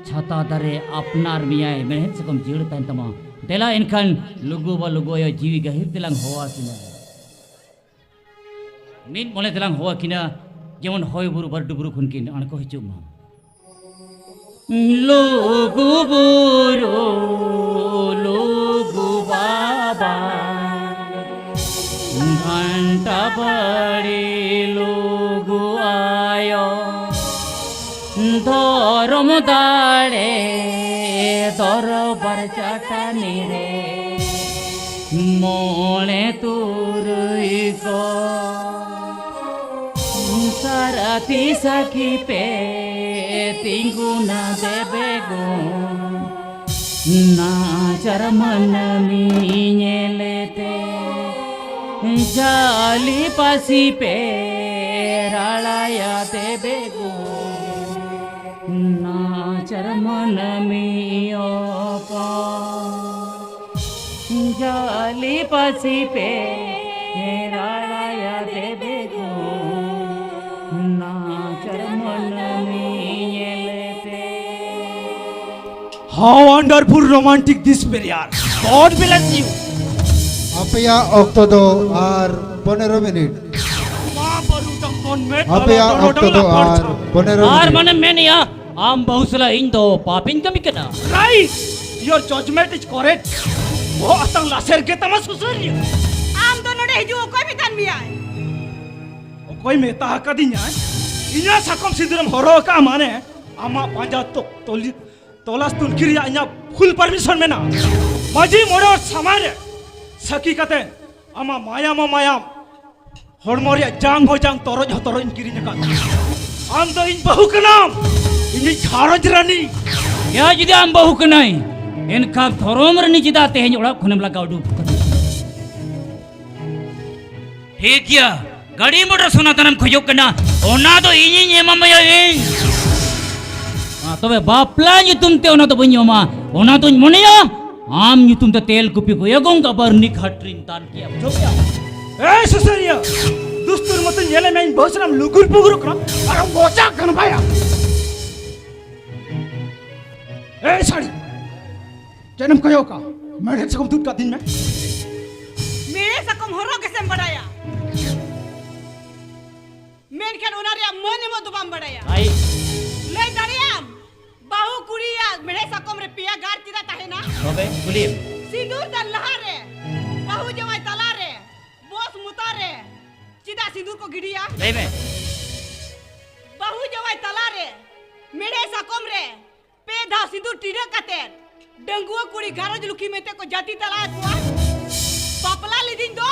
छाता दारे अपनार मियाय मेणहेर सकम जीड़ तान तमा देला एनखान लुगु वा लुगु आयो जीवी गहिर दिलांग होवा किना मिन मने दिलांग होवा किना जेमन होय बुरु बरडु बुरु खुनकिन अणको हिचुम लुगु बुरु लुगु बाबा घंटा बड़ी लुगु आयो धरम दाड़े दरबार चाटानी रे मोणे तुरुई को सारथी सखी पे तिंगुना देबे गो नाचर मन मिलेते जाली पासी पे रालाया देबे गो नाचर मन मियो पा जाली पासी पे रालाया देबे गो नाचर मन मिलेते How wonderful romantic this period. God bless you. Apaya Octodo ar 15 minute. Apaya Octodo ar 15 आर minute. मन में निया आम बहुसला इन दो पापिन कमी कना Right. Your judgment is correct. वो अतंग लासेर के तमा सुसरी. आम दोनों ने हिजू कोई भी कान मिया कोई मेता कदिnya. Inya sakom siduram horo ka mane. Ama panja to तोलास तुलकिरिया इन्या फुल परमिशन में ना मजी मोड़ो समारे सकी कते आमा मायाम हड़मो रे जांग हो जांग तोरज किरिन का आम दो इन बहु कनाम इन घारज रानी या जुदी आम बहु कनाई इनका धर्म रनी चिदा तेहन ओड़ा खुनेम लगा उडू ठीक गया गाड़ी मोटर सनातनम खोजो कना ओना तो इनी एमामया इन तबे बापला nyutum te ona to banyoma ona to moneya am nyutum te tel kupi ko yagong ka barni khatrin tan kiya bujho ए ससरिया दुस्तुर मतन येले में बसरम लुगुर पुगुर करा अरे मोचा कन भाया ए साड़ी जन्म कयो का मेरे से कम दूध का दिन में मेरे सकम हरो कैसे बढ़ाया मेन के ओनारिया मन में दुबाम बढ़ाया ai ले दरियाम बाहु कुड़िया मेरे सकम रे पिया गार चिरा ताहे ना tobe kulim सिंदूर द लहारे बाहु जवाई तलारे बोस मुतारे चिदा सिंदूर को गिड़िया dai me बाहु जवाई तलारे मेरे सकम रे पे धा सिंदूर टीरा कते डंगुआ कुड़ी गारज लुकी मेते को जाति तला कुआ पापला लिदिन दो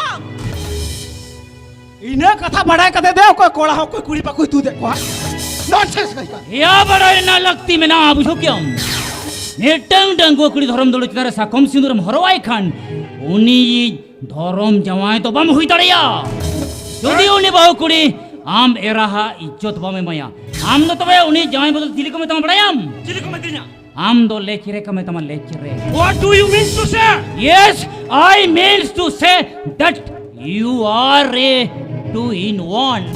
इने कथा बढ़ाए कदे दे कोई कोड़ा हो कोई कुड़ी पा कोई तू देखो नॉनसेंस कहीं का ya bada na lakti me na bujho kyam netang danggo kuri dharam dolo chitare sakom sinduram horwai khan uni dharam jawai to bam hui dariya jodi uni bahu kuri am eraha izzat bame maya am no tobe uni jawai bodol tili ko me tam badayam चिली को मत देना am do lechire ka me tam lechire what do you mean to say yes I means to say that you are a two in one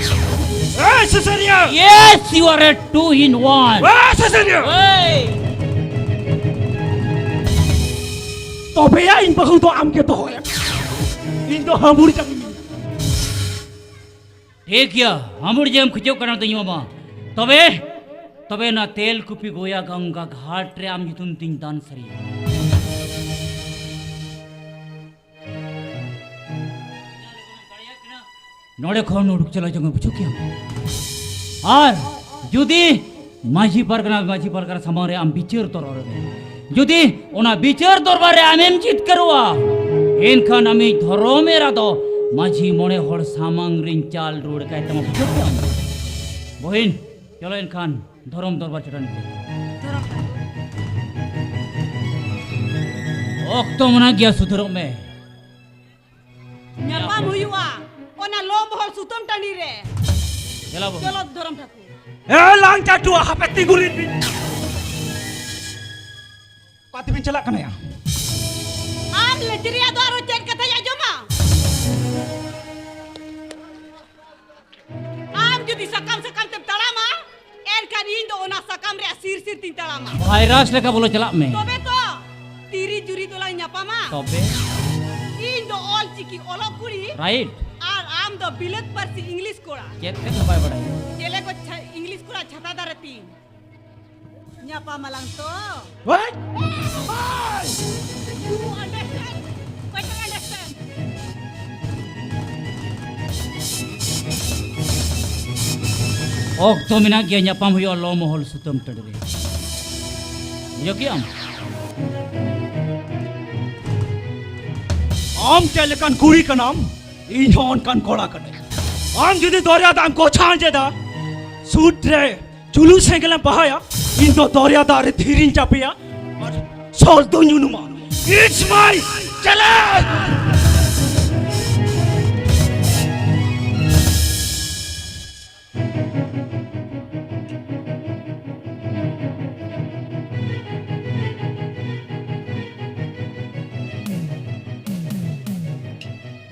ए ससरिया yes you are a two in one ए ससरिया hey तो भैया इन बहु तो आम के तो हो इन तो हमूर जमीन ठीक है हमर जे हम खिचो करना तो युवा तबे तबे ना तेल कुपी गोया गंगा घाट रे आम जितुन तिन दान सरी नोड़े खौन उड़क चला जंग बुझो क्या और जुदी माझी परगना समारे आम बिचार तोर जुदी ओना बिचार दरबार रे आमेम चित करवा एनखान आमी धर्मेरा दो माझी मोने हर सामांग रिन चाल रोड का तम बुझो क्या बहिन चलो एनखान धर्म दरबार चटन ओक्तो मना गया सुधरो में nyapa muyuwa ona lo bohol sutam tani re चला बो चलो धरम ठाकुर ए लांग चाटू हापेती गुरिन बिन पाती बिन चला कनया आम लेजरिया द्वारो चेक कथा या जमा आम जुदी सकम ते तड़ामा एर kan indo ona sakam re sir tin tड़ामा वायरस लेका बोलो चला में tobe to tiri juri dola nyapa ma तबे indo all chiki olo kuri राइट ar am do bilet parsi english kora check के सबाय बड़ाई chele ko english kora chhata darati nyapa malang to what you understand better understand ओक्तो मिना गया nyapam हुयो लो मोहल सुतम टडरे यो किया आम चले कान कुड़ी का नाम इन्हों कान कोड़ा करने आम जुदी दौरिया दाम को छान जेदा सूट रे चुलू सेंगला बहाया इन दो दौरिया दारे धीरिन चापिया और सोल दो न्यूनुमा इट्स माय चले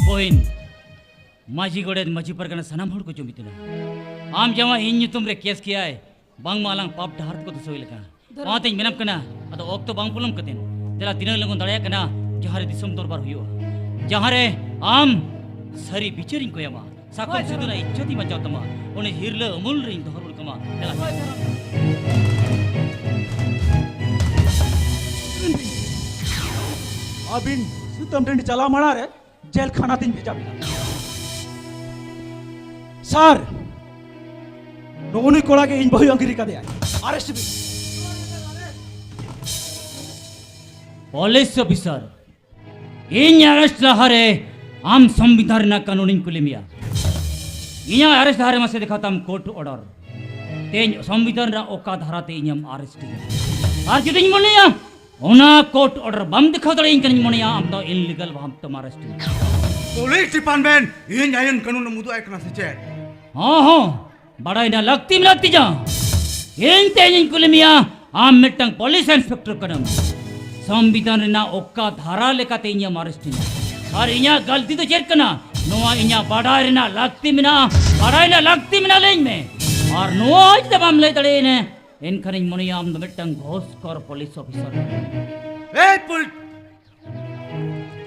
बोइन माझी गोड़े माझी परगना सनम हड़ को चुमितना आम जमा इन तुम रे केस किया है बांग मालांग पाप डहार को तो सोइल कना पाते मेनम कना अतो ओक्तो बांग पुलम कतेन तेला तिना लगन दड़या कना जहारे दिसम दरबार हुयो जहारे आम सरी बिचरिन को यमा साको सुदुना इज्जती बचाव तमा ओने हिरले अमूल रिन धरल कमा तेला अबिन सुतम टेंडी चला मना रे जेल खाना तीन भेजा बिना सर नोनी कोड़ा के इन बहु अंगिरी का दे अरेस्ट भी पुलिस ऑफिसर इन अरेस्ट लहरे आम संविधान कानूनी कुलिमिया इना अरेस्ट धारे मसे दिखाताम कोर्ट ऑर्डर तेज संविधान ओका धाराते इनम अरेस्ट और जुदी मनेया ओना कोर्ट ऑर्डर बम दिखाव दड़े इनकन मनेया आम दो इलीगल भाम तम arrest police department in ion कानून मुदु आयकना से चे हाँ बड़ा इना लगती मिलती जा इन तेज कुलिमिया आम मिटंग पुलिस इंस्पेक्टर कदम संविधान ना ओका धारा लेकाते इनम अरेस्ट और इना गलती तो चेक करना नोआ इना बड़ा इना लगती मिना लें में और नोआ जब हम ले तड़े ने इनखन मनिया आम मिटंग घोष कर पुलिस ऑफिसर ए पुल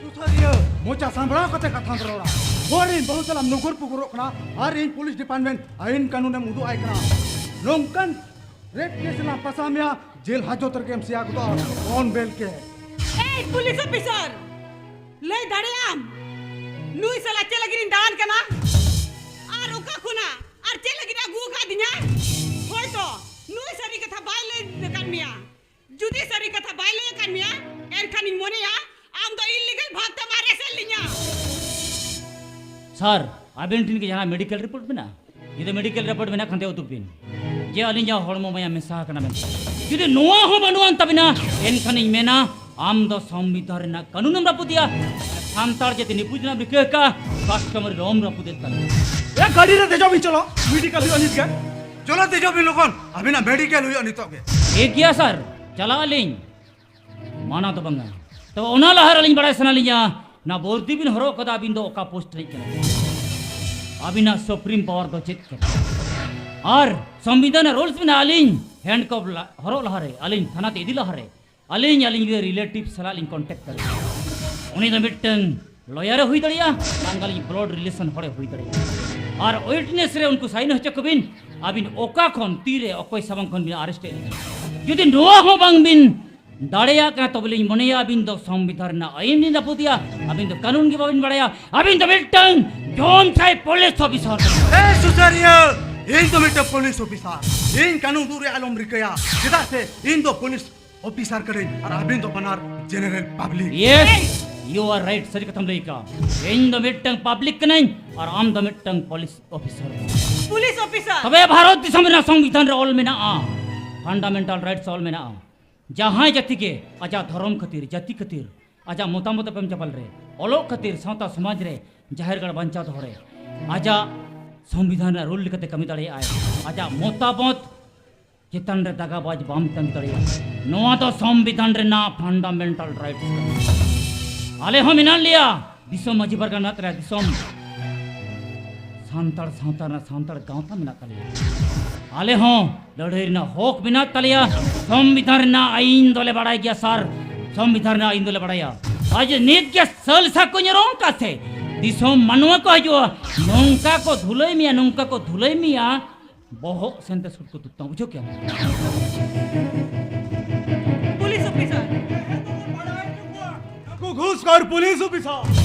सुसारियो मोचा सांभरा कते कथा दरोड़ा बोरिन बहुत सलाम नुगुर पुगुरो कना और इन पुलिस डिपार्टमेंट आयन कानून मुदु आयकना नोंकन रेप केस ना पसामिया जेल हाजोतर के एमसीआ को ऑन बेल के ए पुलिस ऑफिसर ले दाड़े आम नुई सला चला गिरिन दान कना आर ओका खुना आर चला गिरा गु का दिना होय तो नुई सरी कथा बायले कान मिया जुदी सरी कथा बायले कान मिया एन खानी मोनिया आम तो इलीगल भागता मारे से लिया सर अबिन टिन के जहां मेडिकल रिपोर्ट में ना ये मेडिकल रिपोर्ट में ना खंते उतुपिन जे अलिन जा हड़मो मया मेसा कना में जुदी नोआ हो बनुआन तबिना एन खानी मेना आम दो संविधान ना कानून रापुदिया सांतार जेते निपुजना बिके का कस्टमर रोम रापुदेता ए गाड़ी रे तेजो भी चलो मेडिकल हुई अनित के चलो तेजो भी लोगन अभी ना मेडिकल हुई अनित के एक किया सर चला लिंग माना तो बंगा तो ओना लहर लिंग बड़ा सना लिया ना बोर्दी बिन हरो कदा बिन दो का पोस्ट नहीं करा अभी ना सुप्रीम पावर दो चेक कर और संविधान रूल्स में आलिंग हैंडकप हरो लहरे आलिंग थाना ते इदी लहरे आलिंग आलिंग रिलेटिव सला लिंग कांटेक्ट कर उन्हीं तो मिट्टन लॉयर हुई दड़िया बांगाली ब्लड रिलेशन हड़े हुई दड़िया और विटनेस रे उनको साइन हो चकबिन अबिन ओका खन तीरे अकोय सबंग खन बिन अरेस्ट यदि नोआ हो बांग बिन दाड़िया का तो बोले मनेया अबिन दो संविधान ना आईन नि नपुदिया अबिन तो कानून के बाबिन बड़ाया अबिन तो मिट्टन जोन चाहे पुलिस ऑफिसर ए सुसारियो इन तो मिट्टन पुलिस ऑफिसर इन कानून दूर आलम रिकया सीधा से इन दो पुलिस ऑफिसर करे और अबिन तो बनार general public yes you are right सरी कथम लेका इन द मिटंग पब्लिक नहीं और आम द मिटंग पुलिस ऑफिसर तबे भारत दिसम ना संविधान ऑल में ना आ फंडामेंटल राइट्स ऑल में ना आ जहां जाति के आजा धर्म खातिर जाति खातिर आजा मोतामत पेम चपल रे ओलो खातिर सावता समाज रे जाहिरगढ़ बंचा धरे आजा संविधान रूल लिखते कमी दड़े आए आजा मोतामत चितन रे दगाबाज बाम तंग दड़े नोआ तो संविधान रे ना फंडामेंटल राइट्स आले हम इनान लिया दिसोम मजी बरगा ना तरा दिसोम सांतार सांतार ना सांतार गांवता मिना तलिया आले हो लड़ेर ना होक बिना तलिया संविधान ना आईन दोले बढ़ाई गया सर संविधान ना आईन दोले बढ़ाया आज नीत के सल साको निरों का थे दिसोम मनवा को जो नोंका को धुलई मिया बहुत सेंटे सुट को तुत्ता बुझो क्या पुलिस ऑफिसर को घूसखोर पुलिस ऑफिसर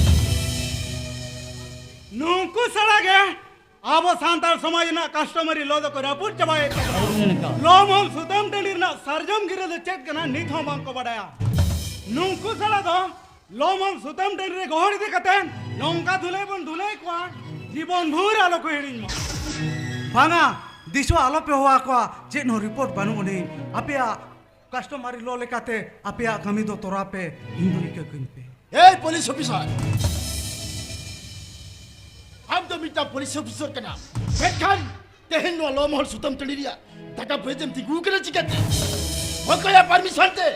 नुको सड़ा गए अब सांतार समाज ना कस्टमरी लोदो को रपुट चबाए लोमोल सुतम टेंडीर ना सरजम गिरे दे चेक करना नीथ हो बांग को बढ़ाया नुको सड़ा दो लोमोल सुतम टेंडीर गोहरी दिखते नौका धुले को जीवन भूर आलो को हेडिंग भांगा दिसो आलो पे हुआ को चेक नो रिपोर्ट बनू उन्हें अपिया कस्टमरी लो लेकाते अपिया कमी दो तोरा पे इंदुरी के किन पे ए पुलिस ऑफिसर हम तो मिटा पुलिस ऑफिसर का नाम बेखान तेहन नो लो मोहर सुतम तड़िया तका बेजम ती गुकरे चिकते वो कया परमिशन ते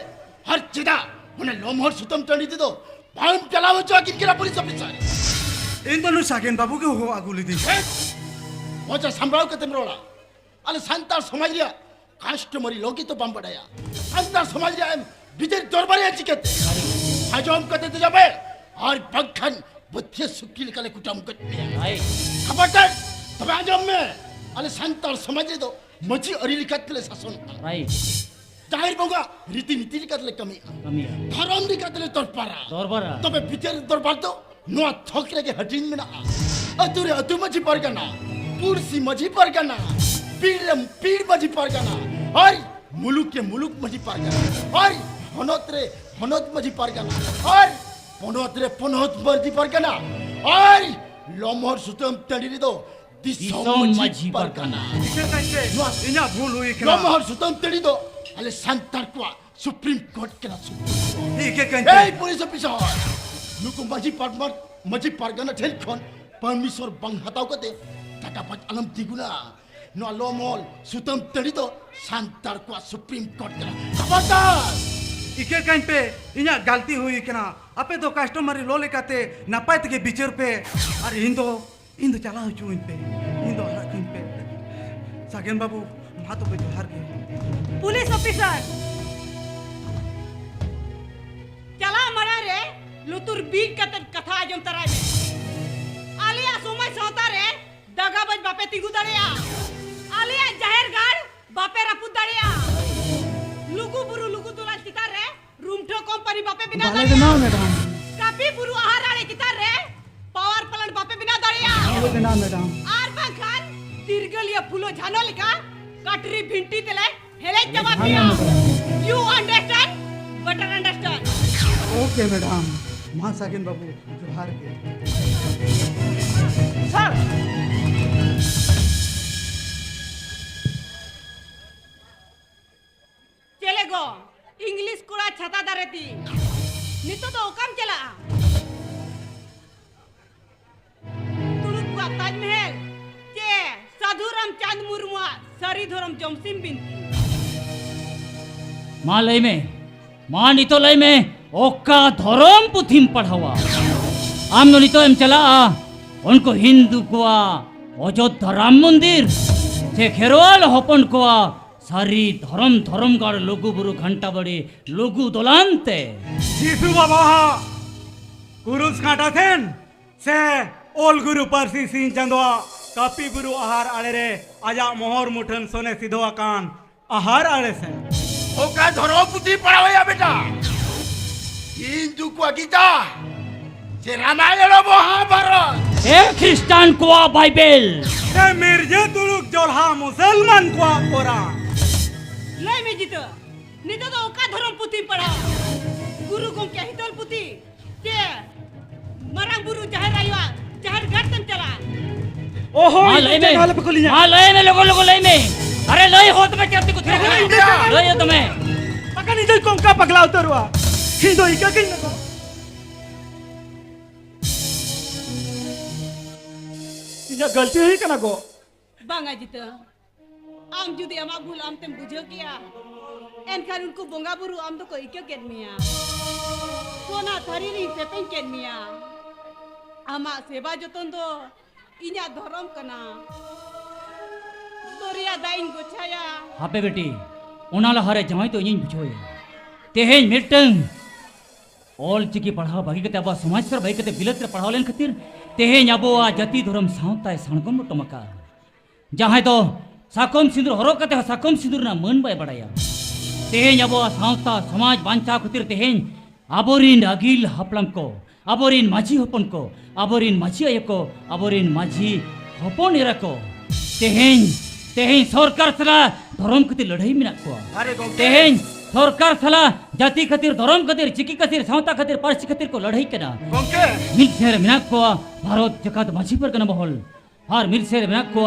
हर चिदा उन्हें लो मोहर सुतम तड़ी दे दो बाम चलाओ जो किन केरा पुलिस ऑफिसर इन दोनों साकेन बाबू के हो आगुली दी वो जो संभाल के तुमरोला अले संतार समाज लिया कस्टमरी लोगी तो बम बढ़ाया संतार समाज लिया बिजर दरबारे चिकते हजम करते तो जाबे और बखन बुद्धि सुक्की निकले कुटाम करते खबर कर तब हजम में अले संतार समाज ले दो मची अरी लिखत ले शासन राइट जाहिर बोगा रीति नीति लिखत ले कमी धर्म लिखत ले दरबारा तबे बिजर दरबार तो नो थोकरे के हटिन में ना अतुरे अतु मची परगना पुरसी मजी परगना पीड़ मजी परगना और मुलुक के मुलुक मजी परगना और हनोत मजी परगना और पनोत मजी परगना और लोमहर सुतम तड़ी दो दिसोम दिसोम माजी मजी परगना। परगना इके काइते इना भूल हुई कना लोमहर सुतम तड़ी दो अले संतर को सुप्रीम कोर्ट के ना इके ए काइते पुलिस ऑफिसर नुको मजी परगना ठेल खन परमिशन बंग हटाओ कते टाटा पच अलम तिगुना नो लोमहर सुतम तड़ी दो संतर को सुप्रीम कोर्ट के ना खबरदार इके काइते इना गलती हुई कना आपे तो कस्टमर लो लेकाते नापाय तके बिचर पे और इंदो चला हुचु इन पे इंदो हरा किन पे सागेन बाबू मा तो पे जोहार के पुलिस ऑफिसर चला मरा रे लुतुर बीक कत कथा आजम तराय में आलिया सोमय सौता रे दगाबज बापे तिगु दड़िया आलिया जाहिर गाड़ बापे रपु दड़िया लुगु बुरु लुगु तुला चितार रे रूमठो कंपनी बापे बिना दड़िया मैडम कापी बुरु आहार आले चितार रे पावर प्लांट बापे बिना दड़िया ना मैडम आर बंखान तिरगलिया फुलो झानो लिखा कटरी भिंटी तेले हेले जवाब दिया you understand butter understand okay madam मा सागेन बाबू जोहार के सर चले गो इंग्लिश कुड़ा छता दारेती नितो तो ओकम चला तुलुक को ताजमहल के साधु रामचंद मुर्मू सरी धरम जमसिम बिनती मा लय में मा नितो लय में ओका धरम पुथिम पढ़ावा आम नो नितो एम चला उनको हिंदू कोआ अयोध्या राम मंदिर से खेरवाल हपन कोआ सारी धरम धरम गाड़ लोगु बुरु घंटा बड़े लोगु दोलांते जीसु बाबा गुरुस काटा थेन से ओल गुरु परसी सिंह चंदवा कापी गुरु आहार आले रे आजा मोहर मुठन सोने सिधवा कान आहार आले से ओका धरो पुती पढ़ाओ या बेटा हिंदू को गीता जे रामायण महाभारत ए ख्रिस्टान कोआ बाइबल से मिर्जे तुलुक जोल्हा मुसलमान को कुरान लय में जीतो नितो तो ओका धरम पुती पढ़ा गुरु को क्या हितल पुती के मरंग गुरु जाहिर आइवा जाहिर गर्दन चला ओहो मा लय में लोगो लोगो लय में अरे लय हो तुम्हें क्या कुछ लय हो तुम्हें पका नहीं तो कौन का पगला उतरवा हिंदो इका कहीं ना इना गलती हुई कना गो बांगा जीतो आम जुदी आमा भूल आम तेम बुझो किया एनखान उनको बोंगा बुरु आम तो कोई क्यों केनमिया सोना थरी री पेपें केनमिया आमा सेवा जतन दो इन्या धरम कना दोरिया दाइन गोछाया हापे बेटी उनाला हरे जमाई तो इन बुझोय तेहेन मिटंग ऑल चिकी पढ़ाव भागी कते अब समाज पर भाई कते बिलत रे पढ़ाव लेन खातिर तेहेन अब जाति धर्म सावताय साणगन टमका जहां तो साकम सिंदूर हरोग कते साकम सिंदूर ना मन बाय बड़ाया तेहेन अब सावता समाज बांचा खातिर तेहेन आबोरिन अगिल हपलम को आबोरिन माझी हपन को आबोरिन माझी आय को आबोरिन माझी हपन एरा को तेहेन तेहेन सरकार सला धर्म खातिर लड़ाई मिना को तेहेन सरकार सला जाति खातिर धर्म खातिर चिकी खातिर सावता खातिर पारसी खातिर को लड़ाई कना गोंके मिल शेर मिना को भारत जकात माझी पर कना बहल हार मिल शेर मिना को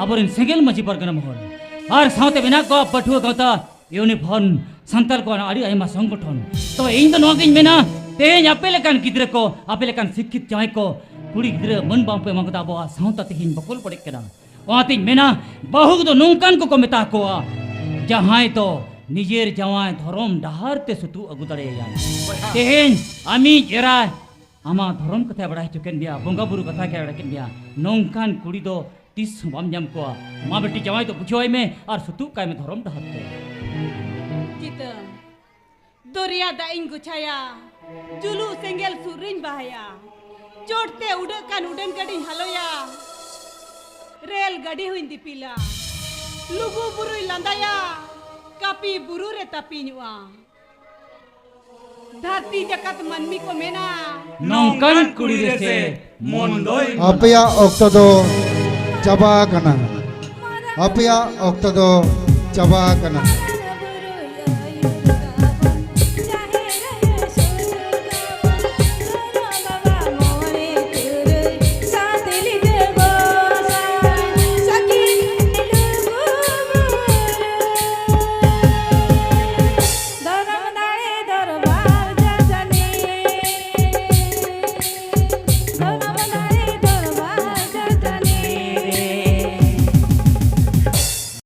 आबोरिन सेगेल माझी पर कना बहल हार सावते मिना को पठुआ गाता यूनिफॉर्म संताल को आड़ी आयमा संगठन तो इन द नोगिन मेना तेहेन आपे लेकान गिद्रे को आपे लेकान शिक्षित जाय को कुड़ी गिद्रे मन बाम पे मंगता बो सावता तेहिन बकुल पड़े कना वाती मेना बहु तो नोंकान को मेता को जहां तो निजेर जवाय धरम डहारते सुतु अगु दड़ेया तेहेन आमी जेरा आमा धरम कथा बड़ा चुकेन बिया बोंगा बुरु कथा के बड़ा बिया नोंकान कुड़ी दो तीस बाम जम को मा बेटी जवाय तो बुझोय में और सुतु काय में धरम डहारते जीतो दोरिया दाइन गोछाया जुलू सेंगेल सुरिन बहाया चोटते उड़कान उड़न गाड़ी हलोया रेल गाड़ी हुई दिपिला लुगु बुरुई लंदाया कापी बुरु रे तापिनुआ धरती जकत मनमी को मेना नौकान कुड़ी से मोंदोई अपया ऑक्टोदो चबा कना अपया ऑक्टोदो चबा कना